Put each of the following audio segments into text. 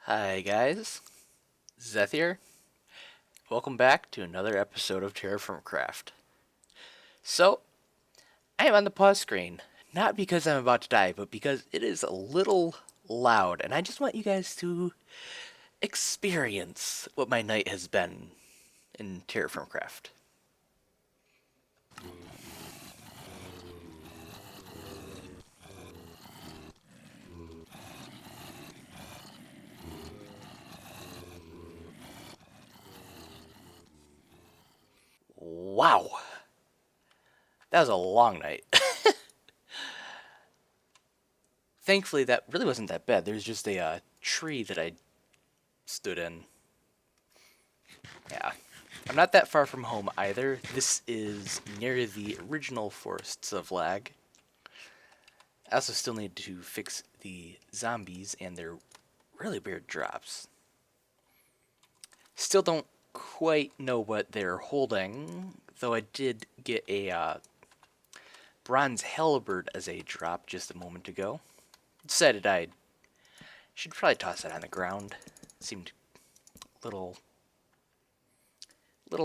Hi guys, Zeth here. Welcome back to another episode of TerraFirmaCraft. So, I am on the pause screen, not because I'm about to die, but because it is a little loud, and I just want you guys to experience what my night has been in TerraFirmaCraft. Wow, that was a long night. Thankfully, that really wasn't that bad. There's just a tree that I stood in. Yeah. I'm not that far from home either. This is near the original forests of Lag. I also still need to fix the zombies and their really weird drops. Still don't quite know what they're holding, though I did get a bronze halberd as a drop just a moment ago. Decided I should probably toss it on the ground. Seemed a little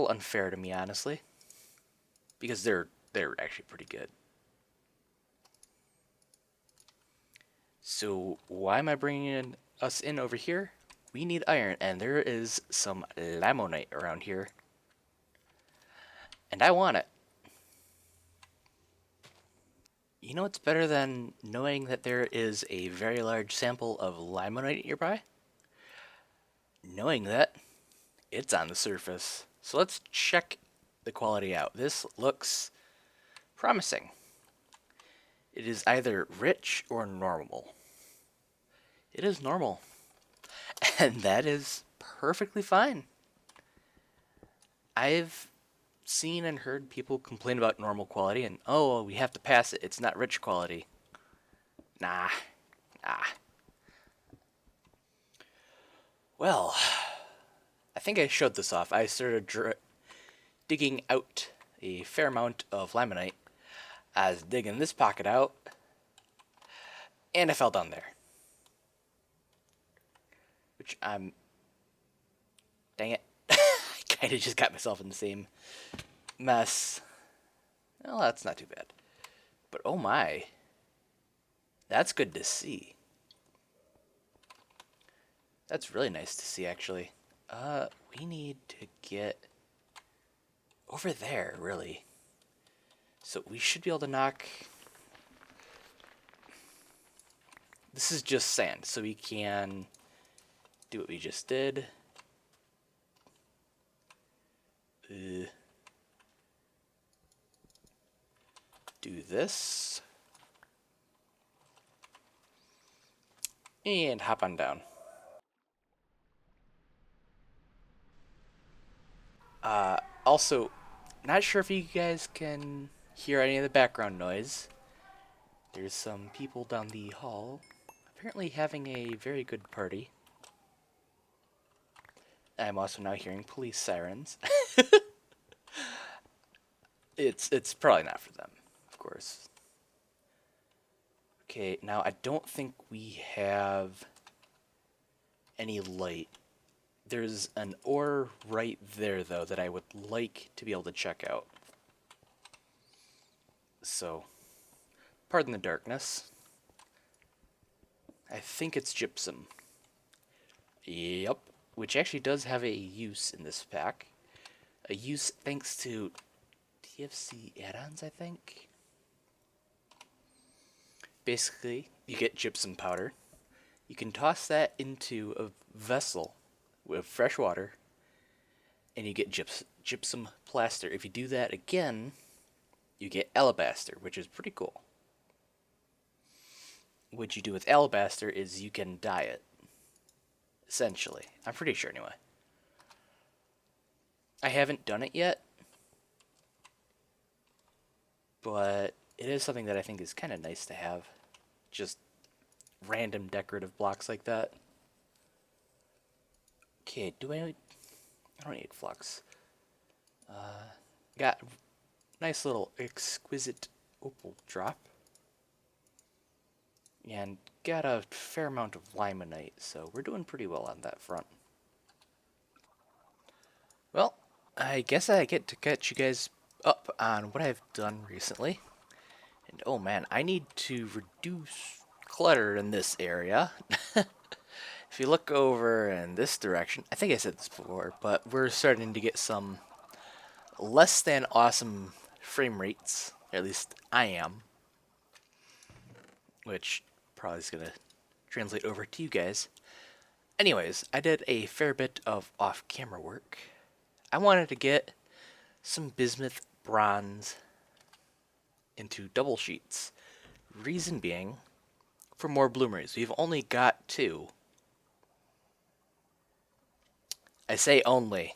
unfair to me, honestly, because they're actually pretty good. So why am I bringing us in over here? We need iron, and there is some limonite around here, and I want it. You know what's better than knowing that there is a very large sample of limonite nearby? Knowing that it's on the surface. So let's check the quality out. This looks promising. It is either rich or normal. It is normal. And that is perfectly fine. I've seen and heard people complain about normal quality and, oh, we have to pass it. It's not rich quality. Nah, nah. Well, I think I showed this off. I started digging out a fair amount of limonite. I was digging this pocket out, and I fell down there. Which I'm... Dang it. I kind of just got myself in the same mess. Well, that's not too bad. But oh my. That's good to see. That's really nice to see, actually. We need to get over there, really. So we should be able to knock... This is just sand, so we can do what we just did. Do this. And hop on down. Also, not sure if you guys can hear any of the background noise. There's some people down the hall, apparently having a very good party. I'm also now hearing police sirens. It's probably not for them, of course. Okay, now I don't think we have any light. There's an ore right there, though, that I would like to be able to check out. So, pardon the darkness. I think it's gypsum. Yep, which actually does have a use in this pack. A use thanks to TFC add-ons, I think. Basically, you get gypsum powder. You can toss that into a vessel with fresh water, and you get gypsum plaster. If you do that again, you get alabaster, which is pretty cool. What you do with alabaster is you can dye it. Essentially. I'm pretty sure, anyway. I haven't done it yet, but it is something that I think is kind of nice to have. Just random decorative blocks like that. Okay, I don't need flux. Got nice little exquisite opal drop. and got a fair amount of limonite, so we're doing pretty well on that front. Well, I guess I get to catch you guys up on what I've done recently. And oh man, I need to reduce clutter in this area. If you look over in this direction, I think I said this before, but we're starting to get some less than awesome frame rates. At least I am. Which probably is going to translate over to you guys. Anyways, I did a fair bit of off-camera work. I wanted to get some bismuth bronze into double sheets. Reason being, for more bloomeries. We've only got 2. I say only,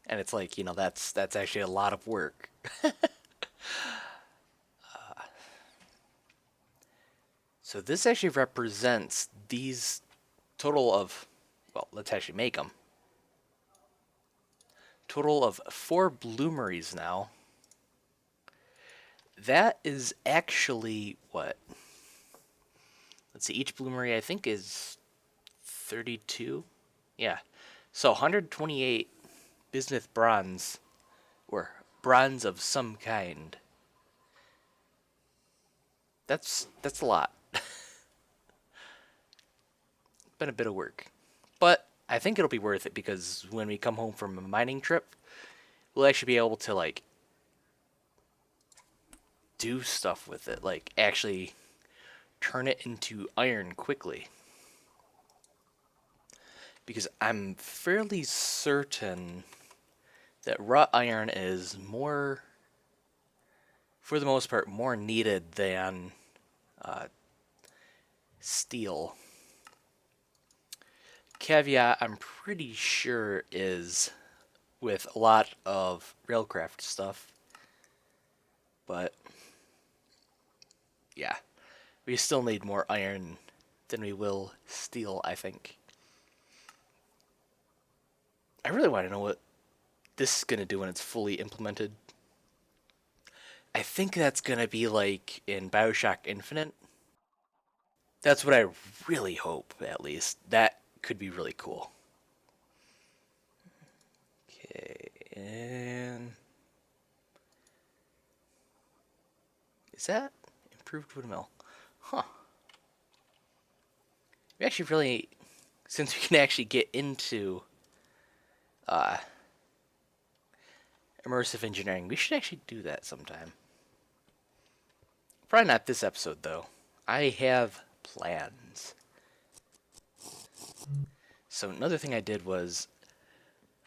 and it's like, that's actually a lot of work. So this actually represents these total of, well, let's actually make them. Total of 4 bloomeries now. That is actually what? Let's see, each bloomery I think is 32. Yeah. So 128 bismuth bronze, or bronze of some kind. That's a lot. Been a bit of work. But I think it'll be worth it because when we come home from a mining trip, we'll actually be able to like do stuff with it, like actually turn it into iron quickly. Because I'm fairly certain that wrought iron is more, for the most part, more needed than steel. Caveat, I'm pretty sure, is with a lot of railcraft stuff. But, yeah. We still need more iron than we will steel, I think. I really want to know what this is going to do when it's fully implemented. I think that's going to be like in Bioshock Infinite. That's what I really hope, at least. That could be really cool. Okay, and... is that improved wood mill? Huh. We actually really... since we can actually get into immersive engineering, we should actually do that sometime. Probably not this episode, though. I have plans. So another thing I did was,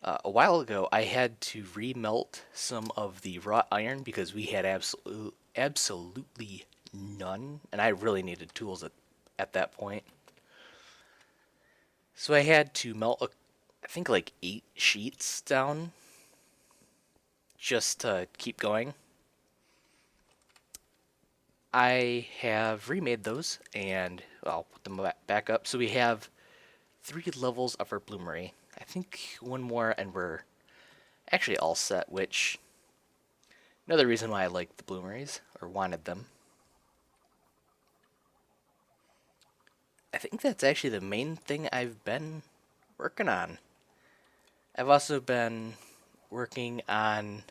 a while ago, I had to remelt some of the wrought iron because we had absolutely none, and I really needed tools at that point. So I had to melt, I think, like 8 sheets down just to keep going. I have remade those, and I'll put them back up. So we have 3 levels of our bloomery. I think one more, and we're actually all set, which... another reason why I liked the bloomeries, or wanted them. I think that's actually the main thing I've been working on. I've also been working on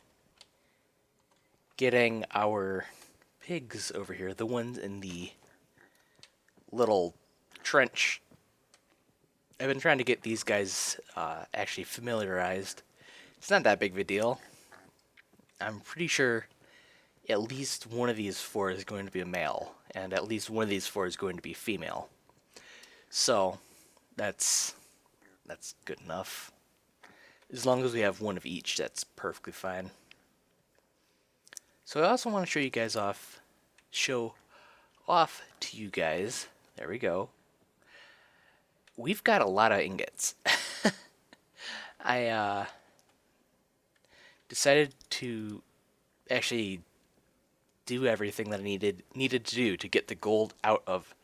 getting our pigs over here, the ones in the little trench. I've been trying to get these guys actually familiarized. It's not that big of a deal. I'm pretty sure at least one of these 4 is going to be a male, and at least one of these 4 is going to be female. So, that's good enough. As long as we have one of each, that's perfectly fine. So I also want to show off to you guys. There we go. We've got a lot of ingots. I decided to actually do everything that I needed to do to get the gold out of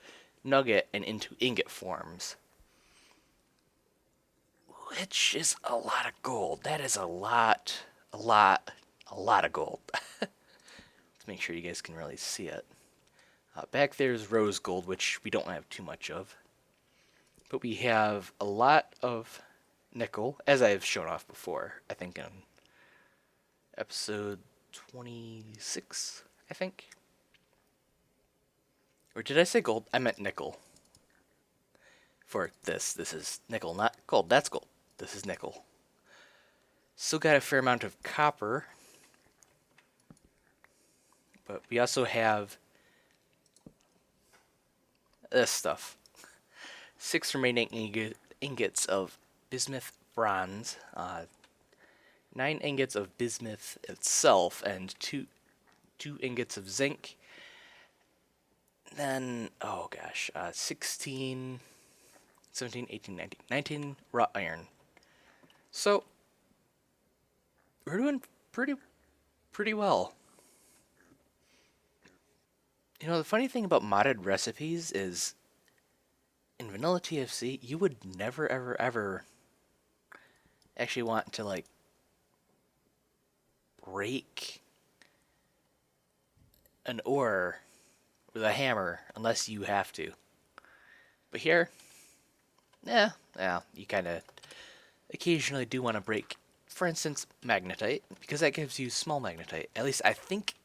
nugget and into ingot forms. Which is a lot of gold. That is a lot of gold. Let's make sure you guys can really see it. Back there's rose gold, which we don't have too much of. But we have a lot of nickel, as I've shown off before, I think in episode 26, I think. Or did I say gold? I meant nickel. For this is nickel, not gold. That's gold. This is nickel. Still got a fair amount of copper. But we also have this stuff. 6 remaining ingots of bismuth bronze, 9 ingots of bismuth itself, and 2 ingots of zinc. Then, oh gosh, 16, 17, 18, 19, 19 wrought iron. So, we're doing pretty well. You know, the funny thing about modded recipes is, in vanilla TFC, you would never, ever, ever actually want to, like, break an ore with a hammer unless you have to. But here, yeah, you kind of occasionally do want to break, for instance, magnetite, because that gives you small magnetite. At least I think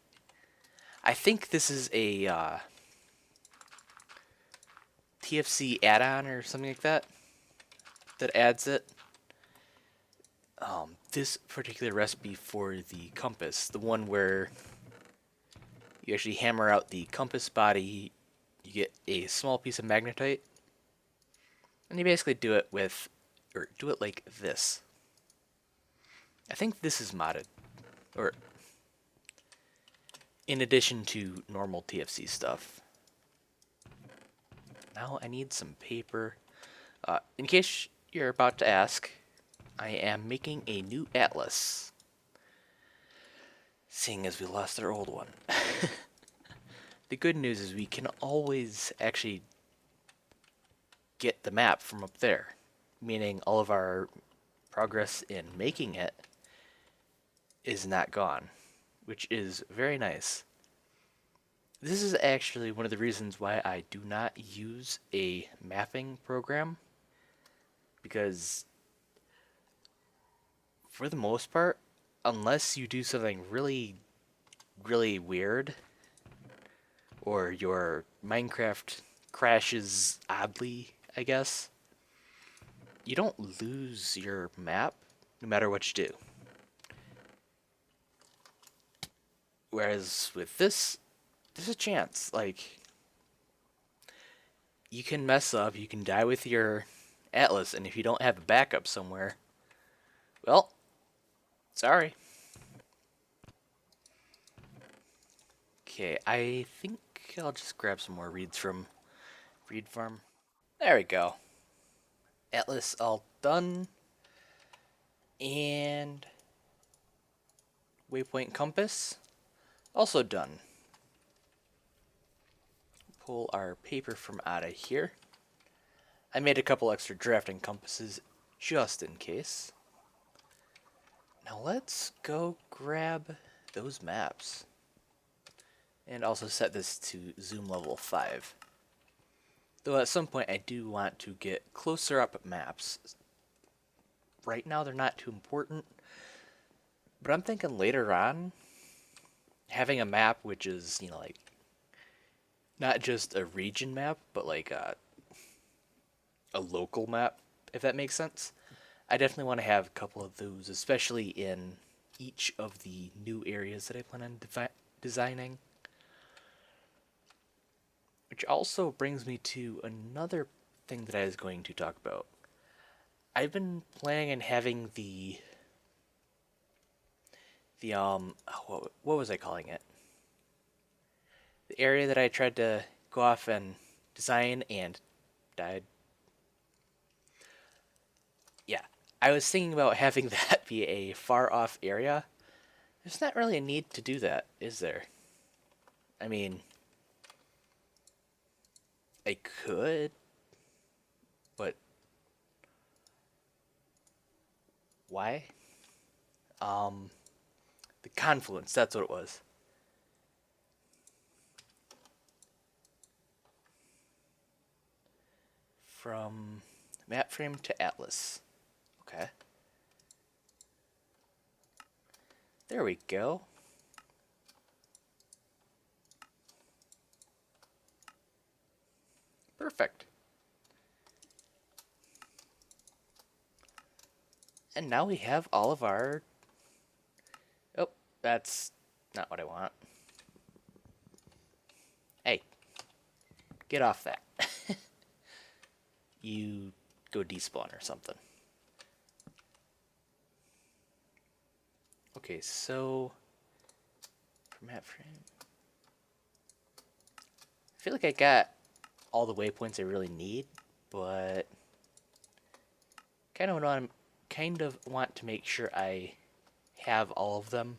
this is a TFC add-on or something like that adds it. This particular recipe for the compass, the one where you actually hammer out the compass body, you get a small piece of magnetite, and you basically do it with, or do it like this. I think this is modded, or in addition to normal TFC stuff. Now I need some paper. In case you're about to ask, I am making a new atlas, seeing as we lost our old one. The good news is we can always actually get the map from up there, meaning all of our progress in making it is not gone, which is very nice. This is actually one of the reasons why I do not use a mapping program, because for the most part, unless you do something really, really weird, or your Minecraft crashes oddly, I guess, you don't lose your map no matter what you do. Whereas with this, there's a chance, like, you can mess up, you can die with your atlas, and if you don't have a backup somewhere, well, sorry. Okay, I think I'll just grab some more reeds from Reed Farm. There we go. Atlas all done. And waypoint compass also done. Pull our paper from out of here. I made a couple extra drafting compasses just in case. Now let's go grab those maps. And also set this to zoom level 5. Though at some point I do want to get closer up maps. Right now they're not too important. But I'm thinking later on, having a map which is, you know, like, not just a region map, but like a local map, if that makes sense. I definitely want to have a couple of those, especially in each of the new areas that I plan on designing. Which also brings me to another thing that I was going to talk about. I've been planning on having what was I calling it? The area that I tried to go off and design and died. Yeah, I was thinking about having that be a far off area. There's not really a need to do that, is there? I mean, I could, but why? The confluence, that's what it was. from map frame to atlas. Okay. There we go. Perfect. And now we have all of our... Oh, that's not what I want. Hey, get off that. You go despawn or something. Okay, so... for map frame... I feel like I got all the waypoints I really need, but... kind of want to make sure I have all of them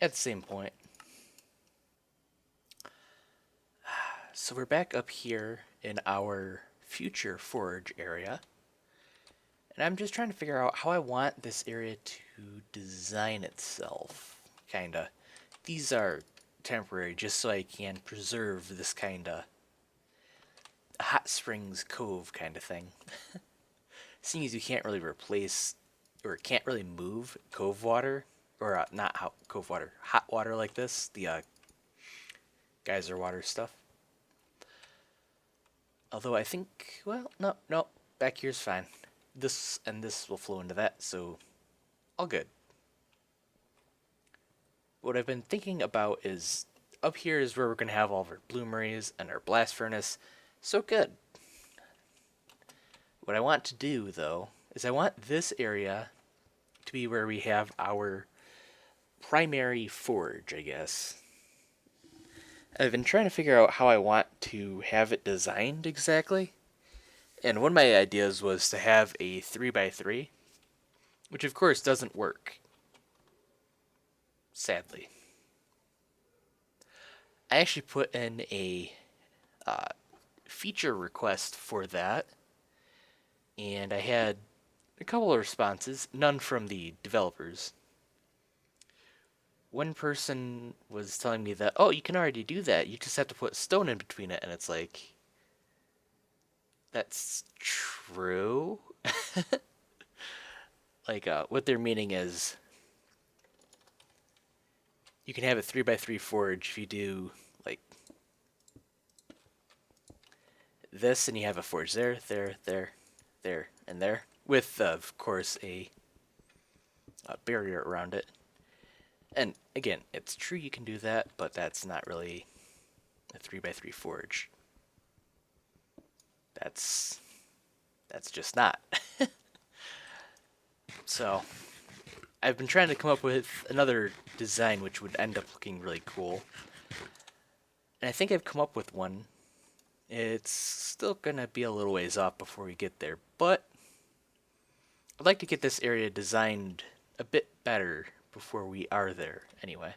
at the same point. So we're back up here in our future forge area. And I'm just trying to figure out how I want this area to design itself. Kinda. These are temporary just so I can preserve this kinda hot springs cove kind of thing. Seeing as you can't really replace or can't really move cove water, or not cove water, hot water like this, the geyser water stuff. Although I think, well, no, back here's fine. This and this will flow into that, so all good. What I've been thinking about is up here is where we're going to have all of our bloomeries and our blast furnace, so good. What I want to do, though, is I want this area to be where we have our primary forge, I guess. I've been trying to figure out how I want to have it designed exactly. And one of my ideas was to have a 3x3, which of course doesn't work. Sadly. I actually put in a feature request for that, and I had a couple of responses, none from the developers. One person was telling me that, oh, you can already do that, you just have to put stone in between it, and it's like, that's true? Like, what they're meaning is, you can have a 3x3 forge if you do, like, this, and you have a forge there, and there, with, of course, a barrier around it. And again, it's true you can do that, but that's not really a 3x3 forge. That's just not. So, I've been trying to come up with another design which would end up looking really cool. And I think I've come up with one. It's still gonna be a little ways off before we get there, but I'd like to get this area designed a bit better before we are there anyway.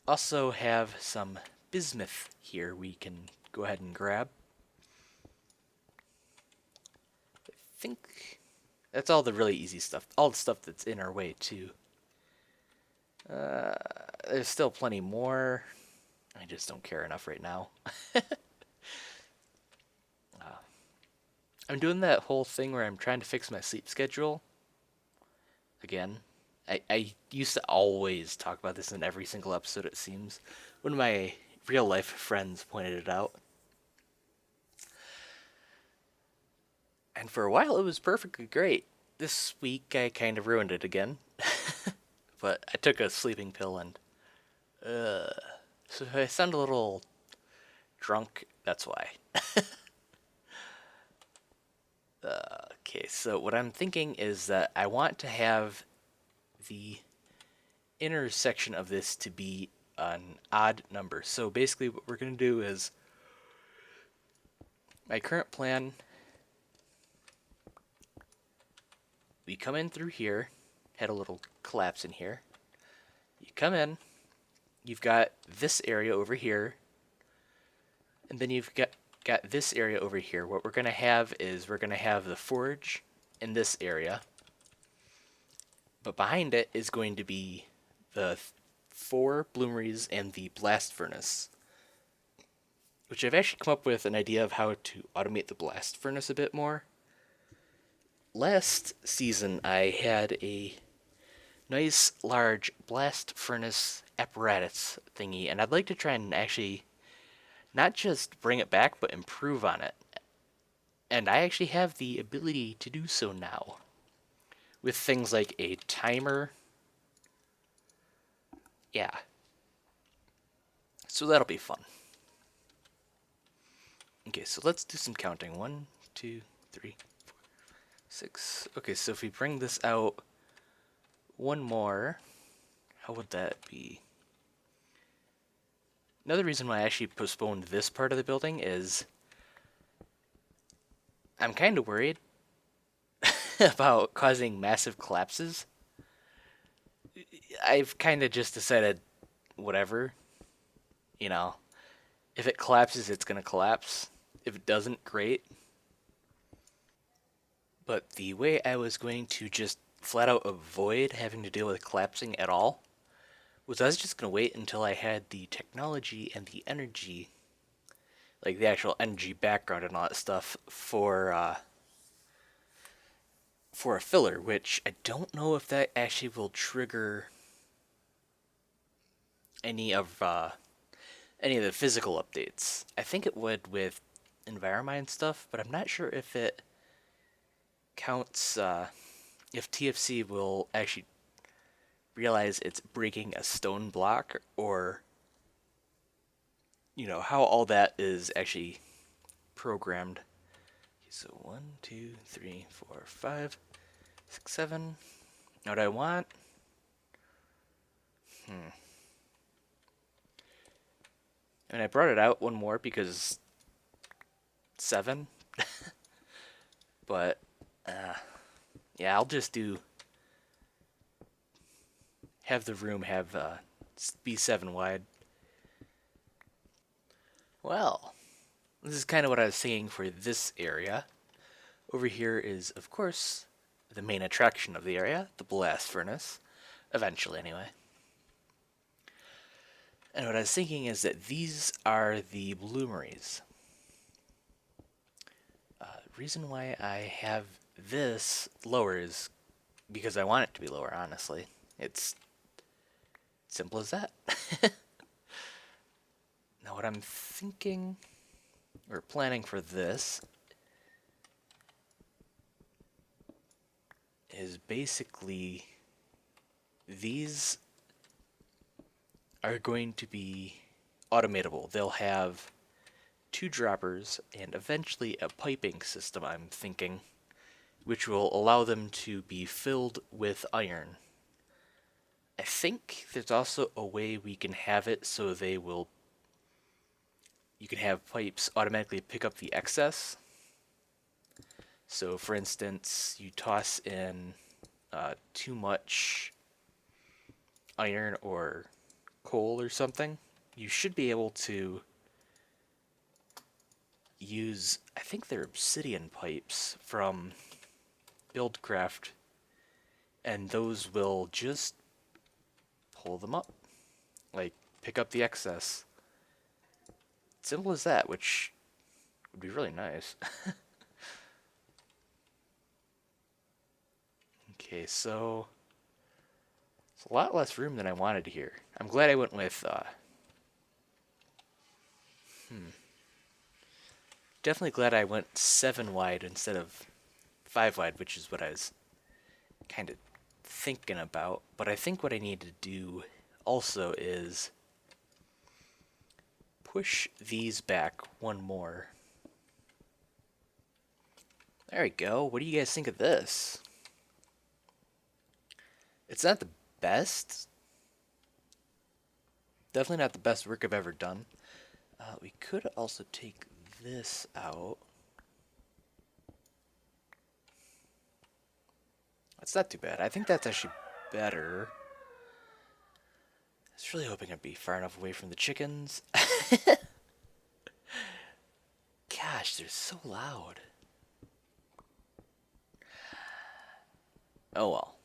Also have some bismuth here we can go ahead and grab. I think that's all the really easy stuff, all the stuff that's in our way too. There's still plenty more. I just don't care enough right now. I'm doing that whole thing where I'm trying to fix my sleep schedule. Again, I used to always talk about this in every single episode, it seems. One of my real life friends pointed it out. And for a while it was perfectly great. This week I kind of ruined it again. But I took a sleeping pill and... so if I sound a little drunk, that's why. Okay, so what I'm thinking is that I want to have the intersection of this to be an odd number. So basically what we're going to do is, my current plan, we come in through here, had a little collapse in here. You come in, you've got this area over here, and then you've got this area over here. What we're going to have is we're going to have the forge in this area, but behind it is going to be the 4 bloomeries and the blast furnace. which I've actually come up with an idea of how to automate the blast furnace a bit more. Last season, I had a nice large blast furnace apparatus thingy, and I'd like to try and actually not just bring it back, but improve on it. And I actually have the ability to do so now with things like a timer. Yeah. So that'll be fun. Okay, so let's do some counting. 1, 2, 3, 4, 6. Okay, so if we bring this out one more, how would that be? Another reason why I actually postponed this part of the building is I'm kind of worried about causing massive collapses. I've kind of just decided, whatever, you know, if it collapses, it's going to collapse. If it doesn't, great. But the way I was going to just flat out avoid having to deal with collapsing at all was I was just going to wait until I had the technology and the energy, like the actual energy background and all that stuff, for a filler, which I don't know if that actually will trigger any of the physical updates. I think it would with environment stuff, but I'm not sure if it counts if TFC will actually realize it's breaking a stone block, or how all that is actually programmed. Okay, so 1, 2, 3, 4, 5, 6, 7. What I want? And I brought it out one more because 7. But yeah, I'll just have the room have be 7 wide. Well, this is kind of what I was saying for this area. Over here is, of course, the main attraction of the area, the blast furnace. Eventually, anyway. And what I was thinking is that these are the bloomeries. Reason why I have this lower is because I want it to be lower, honestly. It's simple as that. Now what I'm thinking, or planning for this, is basically these are going to be automatable. They'll have 2 droppers and eventually a piping system, I'm thinking, which will allow them to be filled with iron. I think there's also a way we can have it so you can have pipes automatically pick up the excess. So for instance, you toss in too much iron or coal or something, you should be able to use, I think they're obsidian pipes from Buildcraft, and those will just pull them up, like pick up the excess. Simple as that, which would be really nice. Okay, so it's a lot less room than I wanted here. I'm glad I went with definitely glad I went 7 wide instead of 5 wide, which is what I was kind of thinking about. But I think what I need to do also is push these back one more. There we go. What do you guys think of this? It's not the best. Definitely not the best work I've ever done. We could also take this out. That's not too bad. I think that's actually better. I was really hoping I'd be far enough away from the chickens. Gosh, they're so loud. Oh well.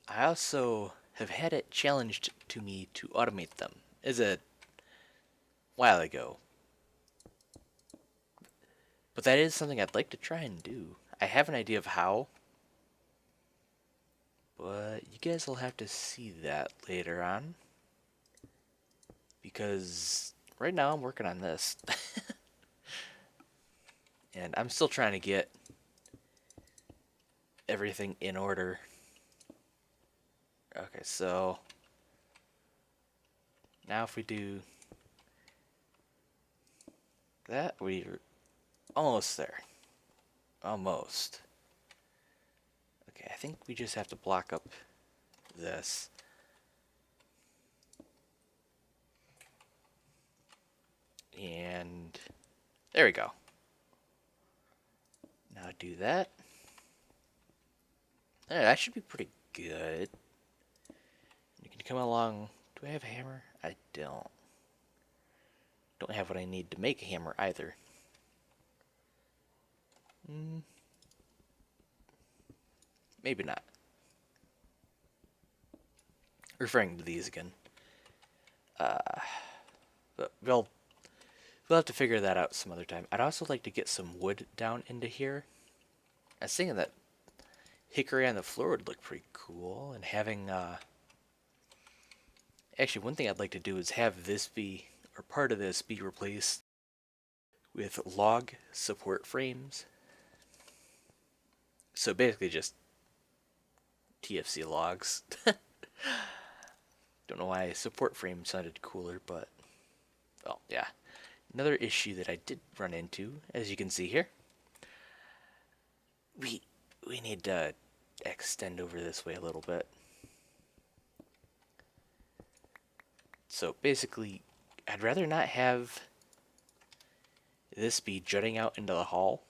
I also have had it challenged to me to automate them. Is it while ago. But that is something I'd like to try and do. I have an idea of how, but you guys will have to see that later on. Because right now I'm working on this. And I'm still trying to get everything in order. Okay, so now if we do that, we're almost there. Almost. Okay, I think we just have to block up this. And there we go. Now do that. That should be pretty good. You can come along. Do I have a hammer? I don't. Don't have what I need to make a hammer either. Maybe not. Referring to these again. But we'll have to figure that out some other time. I'd also like to get some wood down into here. I was thinking that hickory on the floor would look pretty cool, and having actually one thing I'd like to do is have this be, or part of this be replaced with log support frames. So basically just TFC logs. Don't know why support frame sounded cooler, but well, yeah. Another issue that I did run into, as you can see here, we need to extend over this way a little bit. So basically, I'd rather not have this be jutting out into the hall,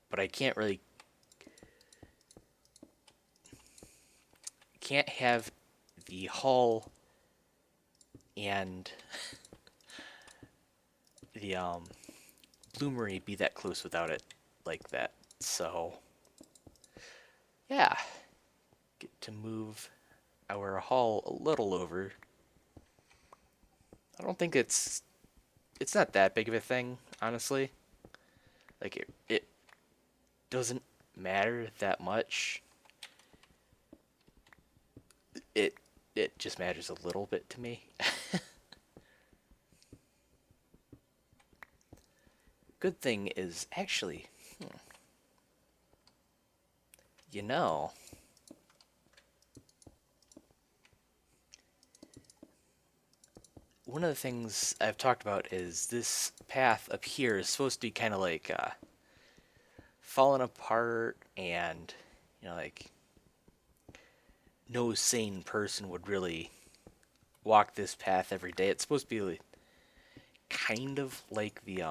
but I can't have the hall and the bloomery be that close without it like that. So yeah, get to move our hall a little over. I don't think it's not that big of a thing, honestly. Like it doesn't matter that much. It just matters a little bit to me. Good thing is actually, you know, one of the things I've talked about is this path up here is supposed to be kind of like falling apart, and you know, like no sane person would really walk this path every day. It's supposed to be like, kind of like the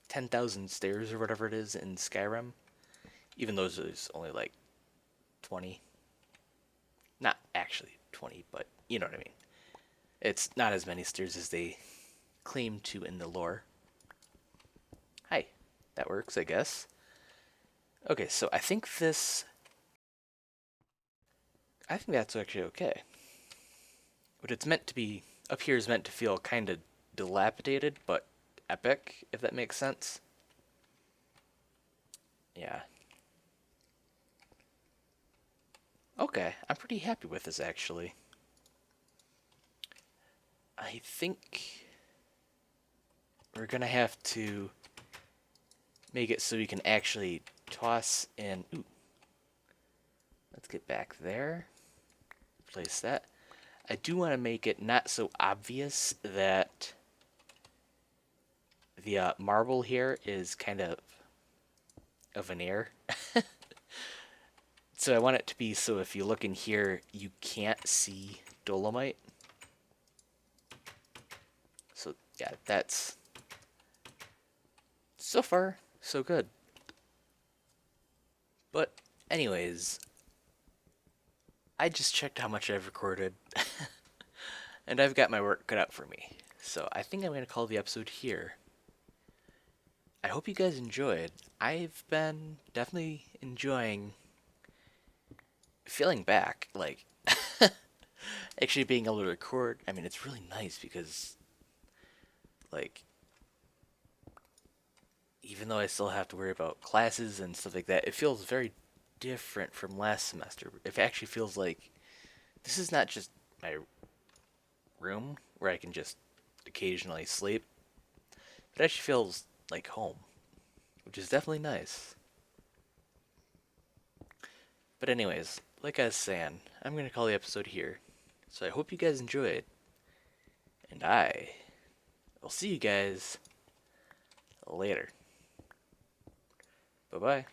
10,000 stairs or whatever it is in Skyrim, even though there's only like 20. Not actually 20, but you know what I mean. It's not as many stairs as they claim to in the lore. Hi, that works, I guess. Okay, so I think that's actually okay. What it's meant to be up here is meant to feel kind of dilapidated, but epic, if that makes sense. Yeah. Okay, I'm pretty happy with this actually. I think we're gonna have to make it so we can actually toss in. Ooh. Let's get back there. Place that. I do want to make it not so obvious that the marble here is kind of a veneer. So I want it to be so if you look in here, you can't see dolomite. So yeah, that's so far so good. But anyways, I just checked how much I've recorded, and I've got my work cut out for me. So I think I'm going to call the episode here. I hope you guys enjoyed. I've been definitely enjoying feeling back, like, actually being able to record. I mean, it's really nice because Like, even though I still have to worry about classes and stuff like that, it feels very different from last semester. It actually feels like this is not just my room where I can just occasionally sleep. It actually feels like home, which is definitely nice. But anyways, like I was saying, I'm gonna call the episode here. So I hope you guys enjoyed, and I will see you guys later. Bye bye.